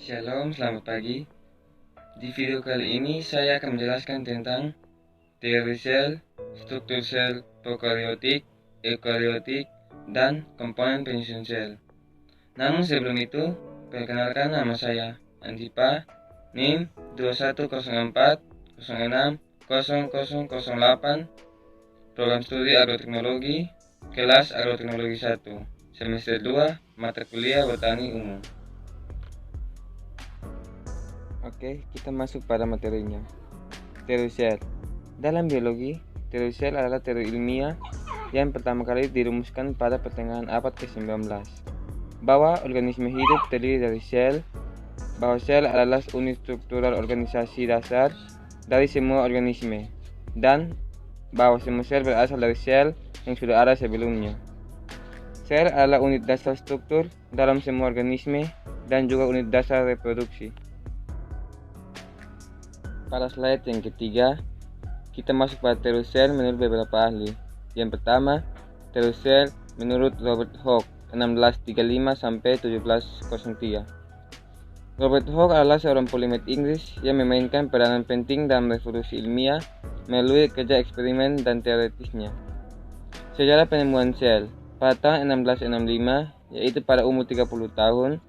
Shalom, selamat pagi. Di video kali ini saya akan menjelaskan tentang teori sel, struktur sel prokaryotik, eukaryotik, dan komponen penyusun sel. Namun sebelum itu, perkenalkan nama saya Antipa, NIM 2104060008, program studi agroteknologi, kelas agroteknologi 1, semester 2, mata kuliah botani umum. Oke, kita masuk pada materinya. Teori sel. Dalam biologi, teori sel adalah teori ilmiah yang pertama kali dirumuskan pada pertengahan abad ke-19, bahwa organisme hidup terdiri dari sel, bahwa sel adalah unit struktural organisasi dasar dari semua organisme, dan bahwa semua sel berasal dari sel yang sudah ada sebelumnya. Sel adalah unit dasar struktur dalam semua organisme dan juga unit dasar reproduksi. Pada slide yang ketiga, kita masuk pada teori sel menurut beberapa ahli. Yang pertama, teori sel menurut Robert Hooke 1635-1703. Robert Hooke adalah seorang polimet Inggris yang memainkan peranan penting dalam revolusi ilmiah melalui kerja eksperimen dan teoritisnya. Sejarah penemuan sel. Pada tahun 1665, yaitu pada umur 30 tahun,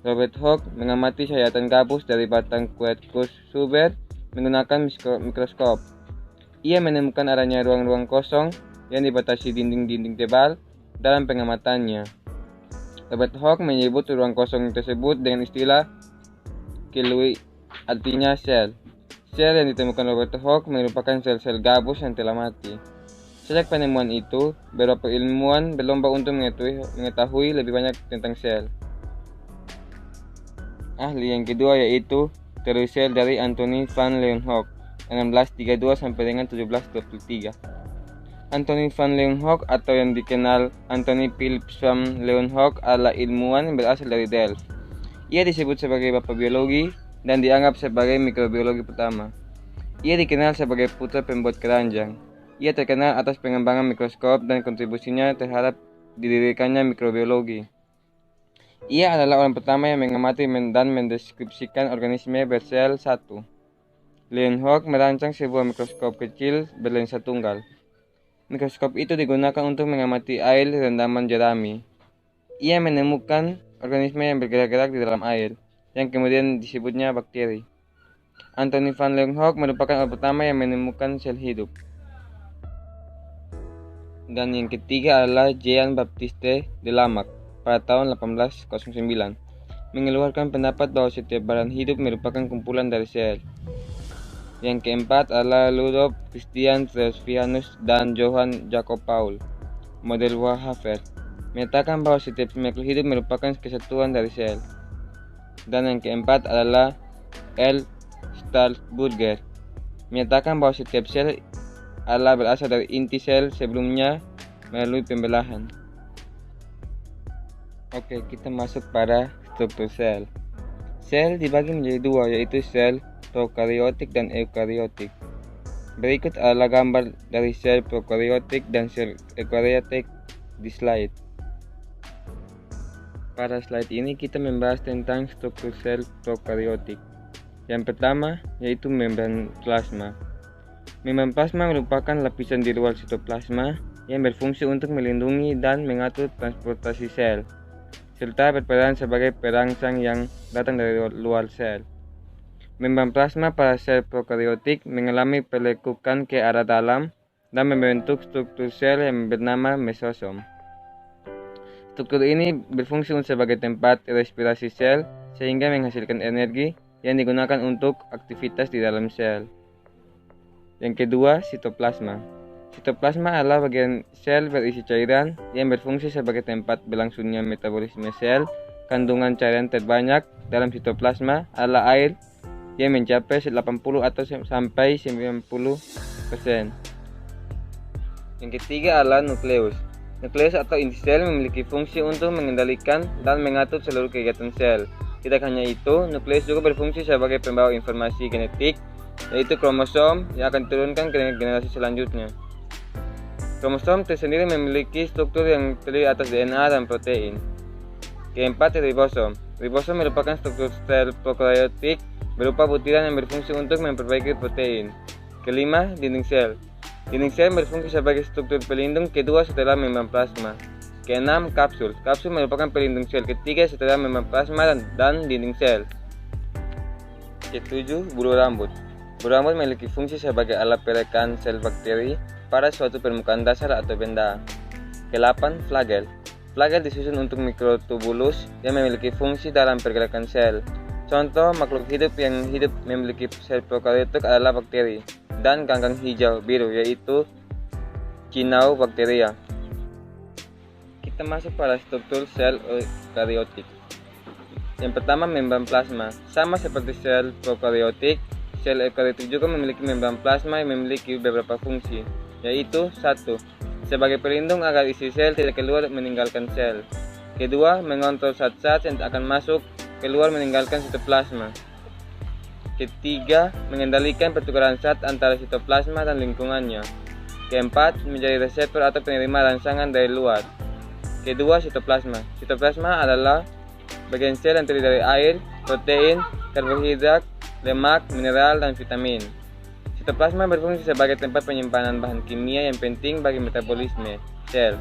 Robert Hooke mengamati sayatan gabus dari batang Quercus subert menggunakan mikroskop. Ia menemukan adanya ruang-ruang kosong yang dibatasi dinding-dinding tebal dalam pengamatannya. Robert Hooke menyebut ruang kosong tersebut dengan istilah keloid, artinya sel. Sel yang ditemukan Robert Hooke merupakan sel-sel gabus yang telah mati. Sejak penemuan itu, beberapa ilmuwan berlomba untuk mengetahui lebih banyak tentang sel. Ahli yang kedua yaitu teori sel dari Anthony van Leeuwenhoek 1632 sampai dengan 1723. Anthony van Leeuwenhoek atau yang dikenal Anthony Philips van Leeuwenhoek adalah ilmuwan yang berasal dari Delft. Ia disebut sebagai bapak biologi dan dianggap sebagai mikrobiologi pertama. Ia dikenal sebagai putra pembuat keranjang. Ia terkenal atas pengembangan mikroskop dan kontribusinya terhadap didirikannya mikrobiologi. Ia adalah orang pertama yang mengamati dan mendeskripsikan organisme bersel satu. Leeuwenhoek merancang sebuah mikroskop kecil berlensa tunggal. Mikroskop itu digunakan untuk mengamati air rendaman jerami. Ia menemukan organisme yang bergerak-gerak di dalam air, yang kemudian disebutnya bakteri. Anthony van Leeuwenhoek merupakan orang pertama yang menemukan sel hidup. Dan yang ketiga adalah Jean-Baptiste de Lamarck pada tahun 1809, mengeluarkan pendapat bahwa setiap barang hidup merupakan kumpulan dari sel. Yang keempat adalah Rudolf Christian Treuvianus dan Johann Jakob Paul, model Wahafer, menyatakan bahwa setiap makhluk hidup merupakan kesatuan dari sel. Dan yang keempat adalah L. Stahlburger, menyatakan bahwa setiap sel adalah berasal dari inti sel sebelumnya melalui pembelahan. Oke, kita masuk pada struktur sel. Sel dibagi menjadi dua, yaitu sel prokaryotik dan eukaryotik. Berikut adalah gambar dari sel prokaryotik dan sel eukaryotik di slide. Pada slide ini kita membahas tentang struktur sel prokaryotik. Yang pertama yaitu membran plasma. Membran plasma merupakan lapisan di luar sitoplasma yang berfungsi untuk melindungi dan mengatur transportasi sel, serta berperan sebagai perangsang yang datang dari luar sel. Membran plasma pada sel prokaryotik mengalami pelekukan ke arah dalam dan membentuk struktur sel yang bernama mesosom. Struktur ini berfungsi sebagai tempat respirasi sel sehingga menghasilkan energi yang digunakan untuk aktivitas di dalam sel. Yang kedua, sitoplasma. Sitoplasma adalah bagian sel berisi cairan yang berfungsi sebagai tempat berlangsungnya metabolisme sel. Kandungan cairan terbanyak dalam sitoplasma adalah air yang mencapai 80 atau sampai 90%. Yang ketiga adalah nukleus. Nukleus atau inti sel memiliki fungsi untuk mengendalikan dan mengatur seluruh kegiatan sel. Tidak hanya itu, nukleus juga berfungsi sebagai pembawa informasi genetik, yaitu kromosom yang akan diturunkan ke generasi selanjutnya. Kromosom tersendiri memiliki struktur yang terdiri atas DNA dan protein. Keempat, ribosom. Ribosom merupakan struktur sel prokaryotik berupa butiran yang berfungsi untuk memperbaiki protein. Kelima, dinding sel. Dinding sel berfungsi sebagai struktur pelindung kedua setelah membran plasma. Keenam, kapsul. Kapsul merupakan pelindung sel ketiga setelah membran plasma dan dinding sel. Ketujuh, bulu rambut. Bulu rambut memiliki fungsi sebagai alat perekaan sel bakteri pada suatu permukaan dasar atau benda. Kedelapan, flagel. Flagel disusun untuk mikrotubulus yang memiliki fungsi dalam pergerakan sel. Contoh makhluk hidup yang hidup memiliki sel prokaryotik adalah bakteri dan ganggang hijau biru yaitu Cyanobacteria. Kita masuk pada struktur sel eukariotik. Yang pertama, membran plasma. Sama seperti sel prokaryotik, sel eukariotik juga memiliki membran plasma yang memiliki beberapa fungsi, yaitu 1. Sebagai pelindung agar isi sel tidak keluar meninggalkan sel. Kedua, mengontrol zat-zat yang akan masuk keluar meninggalkan sitoplasma. Ketiga, mengendalikan pertukaran zat antara sitoplasma dan lingkungannya. Keempat, menjadi reseptor atau penerima rangsangan dari luar. Kedua, sitoplasma. Sitoplasma adalah bagian sel yang terdiri dari air, protein, karbohidrat, lemak, mineral, dan vitamin. Sitoplasma berfungsi sebagai tempat penyimpanan bahan kimia yang penting bagi metabolisme sel.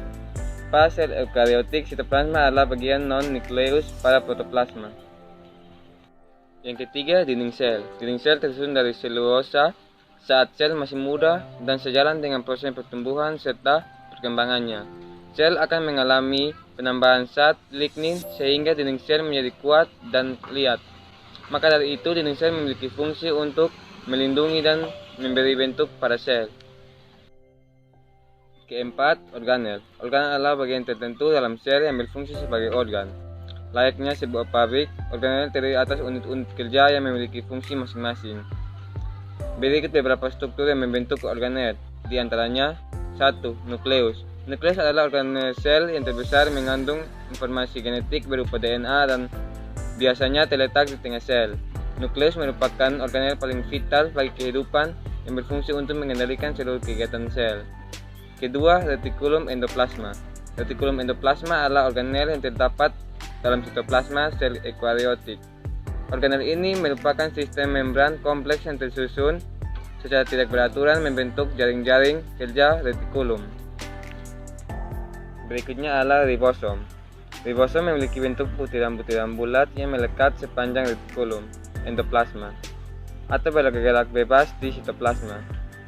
Pada sel eukariotik, sitoplasma adalah bagian non-nukleus pada protoplasma. Yang ketiga, dinding sel. Dinding sel tersusun dari selulosa saat sel masih muda dan sejalan dengan proses pertumbuhan serta perkembangannya. Sel akan mengalami penambahan zat lignin sehingga dinding sel menjadi kuat dan liat. Maka dari itu, dinding sel memiliki fungsi untuk melindungi dan memberi bentuk pada sel. Keempat, organel. Organel adalah bagian tertentu dalam sel yang berfungsi sebagai organ. Layaknya sebuah pabrik, organel terdiri atas unit-unit kerja yang memiliki fungsi masing-masing. Berikut beberapa struktur yang membentuk organel. Di antaranya, 1. Nukleus. Nukleus adalah organel sel yang terbesar mengandung informasi genetik berupa DNA dan biasanya terletak di tengah sel. Nukleus merupakan organel paling vital bagi kehidupan yang berfungsi untuk mengendalikan seluruh kegiatan sel. Kedua, retikulum endoplasma. Retikulum endoplasma adalah organel yang terdapat dalam sitoplasma sel eukariotik. Organel ini merupakan sistem membran kompleks yang tersusun secara tidak beraturan membentuk jaring-jaring kerja retikulum. Berikutnya adalah ribosom. Ribosom memiliki bentuk butiran-butiran bulat yang melekat sepanjang retikulum endoplasma atau bergerak bebas di sitoplasma.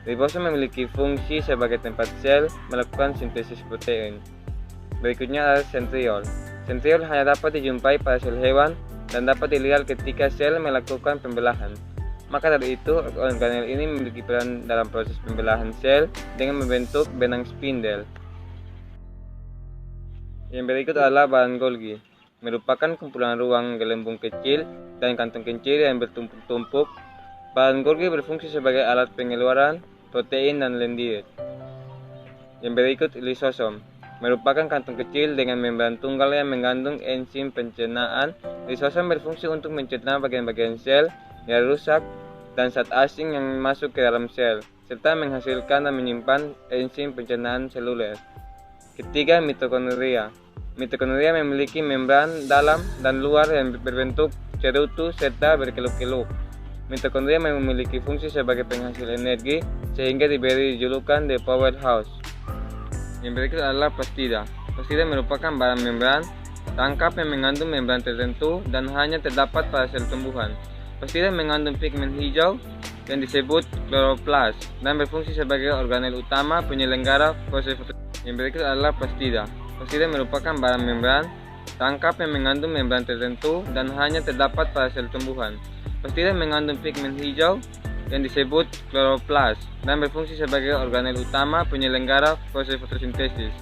Ribosom memiliki fungsi sebagai tempat sel melakukan sintesis protein. Berikutnya adalah sentriol. Sentriol hanya dapat dijumpai pada sel hewan dan dapat dilihat ketika sel melakukan pembelahan. Maka dari itu, organel ini memiliki peran dalam proses pembelahan sel dengan membentuk benang spindel. Yang berikut adalah bahan Golgi. Merupakan kumpulan ruang gelembung kecil dan kantong kecil yang bertumpuk-tumpuk. Bahan Golgi berfungsi sebagai alat pengeluaran protein dan lendir. Yang berikut lisosom. Merupakan kantong kecil dengan membran tunggal yang mengandung enzim pencernaan. Lisosom berfungsi untuk mencerna bagian-bagian sel yang rusak dan zat asing yang masuk ke dalam sel, serta menghasilkan dan menyimpan enzim pencernaan seluler. Ketiga, mitokondria. Mitokondria memiliki membran dalam dan luar yang berbentuk cerutu serta berkeluk-keluk. Mitokondria memiliki fungsi sebagai penghasil energi sehingga diberi julukan The Powerhouse. Yang berikut adalah plastida. Plastida merupakan barang membran tangkap yang mengandung membran tertentu dan hanya terdapat pada sel tumbuhan. Plastida mengandung pigmen hijau yang disebut kloroplas dan berfungsi sebagai organel utama penyelenggara proses fotosintesa. Yang berikut adalah plastida. Plastida merupakan barang membran tangkap yang mengandung membran tertentu dan hanya terdapat pada sel tumbuhan. Plastida mengandung pigmen hijau yang disebut kloroplas dan berfungsi sebagai organel utama penyelenggara proses fotosintesis.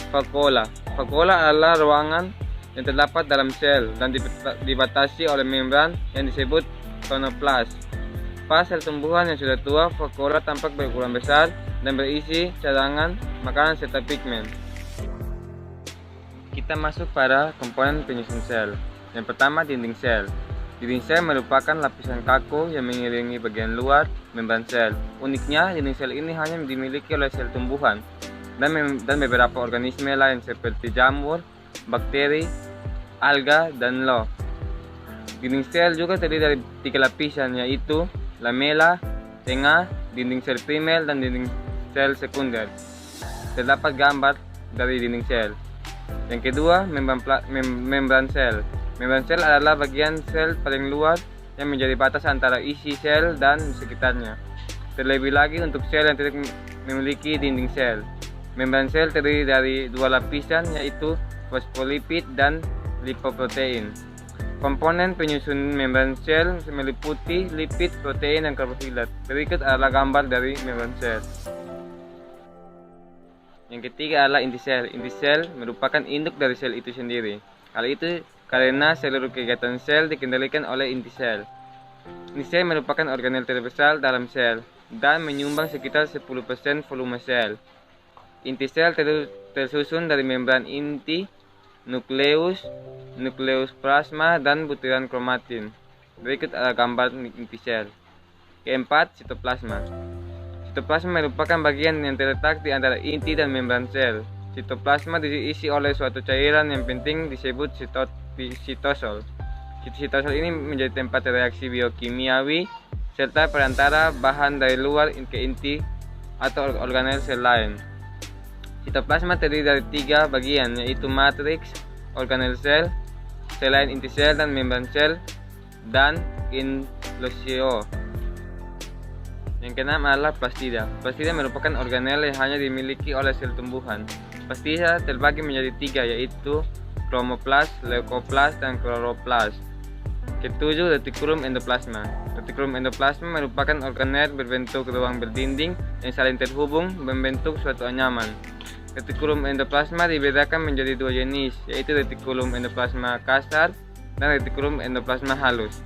Vakuola. Vakuola adalah ruangan yang terdapat dalam sel dan dibatasi oleh membran yang disebut konoplas. Pada sel tumbuhan yang sudah tua, vakuola tampak berukuran besar dan berisi cadangan makanan serta pigmen. Kita masuk pada komponen penyusun sel. Yang pertama, dinding sel. Dinding sel merupakan lapisan kaku yang mengelilingi bagian luar membran sel. Uniknya, dinding sel ini hanya dimiliki oleh sel tumbuhan dan beberapa organisme lain seperti jamur, bakteri, alga, dan loh. Dinding sel juga terdiri dari 3 lapisan, yaitu lamela, tengah, dinding sel primer, dan dinding sel sekunder. Terdapat gambar dari dinding sel. Yang kedua, membran sel. Membran sel adalah bagian sel paling luar yang menjadi batas antara isi sel dan sekitarnya. Terlebih lagi untuk sel yang tidak memiliki dinding sel. Membran sel terdiri dari 2 lapisan, yaitu fosfolipid dan lipoprotein. Komponen penyusun membran sel meliputi lipid, protein, dan karbohidrat. Berikut adalah gambar dari membran sel. Yang ketiga adalah inti sel. Inti sel merupakan induk dari sel itu sendiri. Hal itu karena seluruh kegiatan sel dikendalikan oleh inti sel. Inti sel merupakan organel terbesar dalam sel dan menyumbang sekitar 10% volume sel. Inti sel tersusun dari membran inti, nukleus plasma, dan butiran kromatin. Berikut adalah gambar inti sel. Keempat, sitoplasma. Sitoplasma merupakan bagian yang terletak di antara inti dan membran sel. Sitoplasma diisi oleh suatu cairan yang penting disebut sitosol. Sitosol ini menjadi tempat reaksi biokimiawi serta perantara bahan dari luar ke inti atau organel sel lain. Sitoplasma terdiri dari 3 bagian, yaitu matriks, organel sel, sel lain inti sel dan membran sel, dan enclosure. Yang keenam adalah plastida. Plastida merupakan organel yang hanya dimiliki oleh sel tumbuhan. Plastida terbagi menjadi 3, yaitu chromoplast, leukoplast, dan chloroplast. Ketujuh, retikulum endoplasma. Retikulum endoplasma merupakan organel berbentuk ruang berdinding yang saling terhubung membentuk suatu anyaman. Retikulum endoplasma dibedakan menjadi 2 jenis, yaitu retikulum endoplasma kasar dan retikulum endoplasma halus.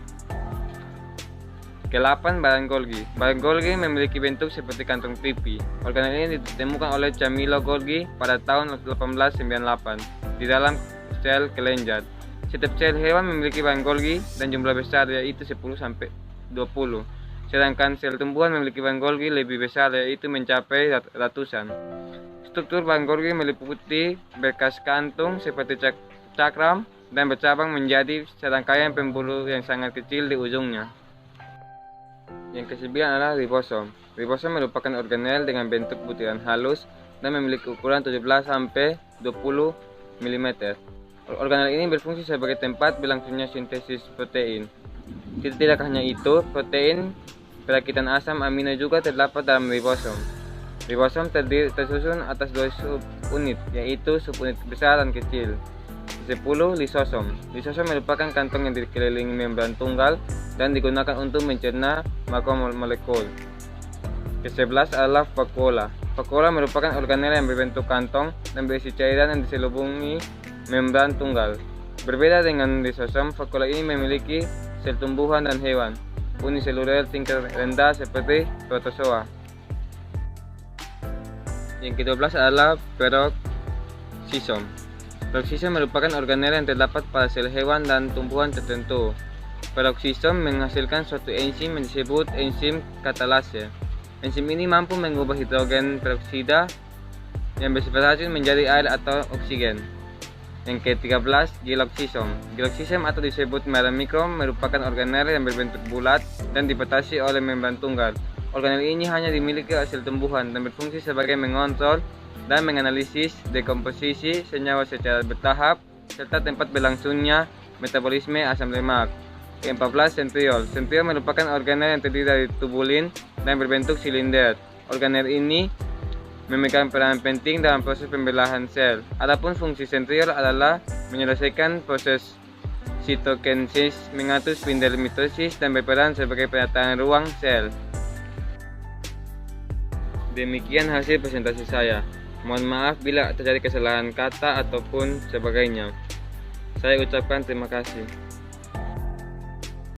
Ke-8, badan Golgi. Badan Golgi memiliki bentuk seperti kantong pipi. Organel ini ditemukan oleh Camillo Golgi pada tahun 1898 di dalam sel kelenjar. Setiap sel hewan memiliki badan Golgi dan jumlah besar, yaitu 10-20. Sedangkan sel tumbuhan memiliki badan Golgi lebih besar, yaitu mencapai ratusan. Struktur badan Golgi meliputi berkas kantung seperti cakram dan bercabang menjadi serangkaian pembuluh yang sangat kecil di ujungnya. Yang ke-9 adalah ribosom. Ribosom merupakan organel dengan bentuk butiran halus dan memiliki ukuran 17-20 mm. Organel ini berfungsi sebagai tempat berlangsungnya sintesis protein. Tidak hanya itu, protein perakitan asam amino juga terdapat dalam ribosom. Ribosom tersusun atas 2 subunit, yaitu subunit besar dan kecil. 10. Lisosom. Lisosom merupakan kantong yang dikelilingi membran tunggal dan digunakan untuk mencerna makromolekul. Ke-11 adalah vakuola. Vakuola merupakan organel yang berbentuk kantong dan berisi cairan yang diselubungi membran tunggal. Berbeda dengan lisosom, vakuola ini memiliki sel tumbuhan dan hewan uniseluler tingkat rendah seperti protozoa. Yang ke-12 adalah peroksisom. Peroksisom merupakan organel yang terdapat pada sel hewan dan tumbuhan tertentu. Peroksisom menghasilkan suatu enzim yang disebut enzim katalase. Enzim ini mampu mengubah hidrogen peroksida yang bersifat racun menjadi air atau oksigen. Yang ke-13, giloksisom. Giloksisom atau disebut meramikrom merupakan organel yang berbentuk bulat dan dibatasi oleh membran tunggal. Organel ini hanya dimiliki oleh sel tumbuhan dan berfungsi sebagai mengontrol dan menganalisis dekomposisi senyawa secara bertahap serta tempat berlangsungnya metabolisme asam lemak. Ke-14, sentriol. Sentriol merupakan organel yang terdiri dari tubulin dan berbentuk silinder. Organel ini memegang peran penting dalam proses pembelahan sel. Adapun fungsi sentriol adalah menyelesaikan proses sitokinesis, mengatur spindel mitosis, dan berperan sebagai penataan ruang sel. Demikian hasil presentasi saya. Mohon maaf bila terjadi kesalahan kata ataupun sebagainya. Saya ucapkan terima kasih.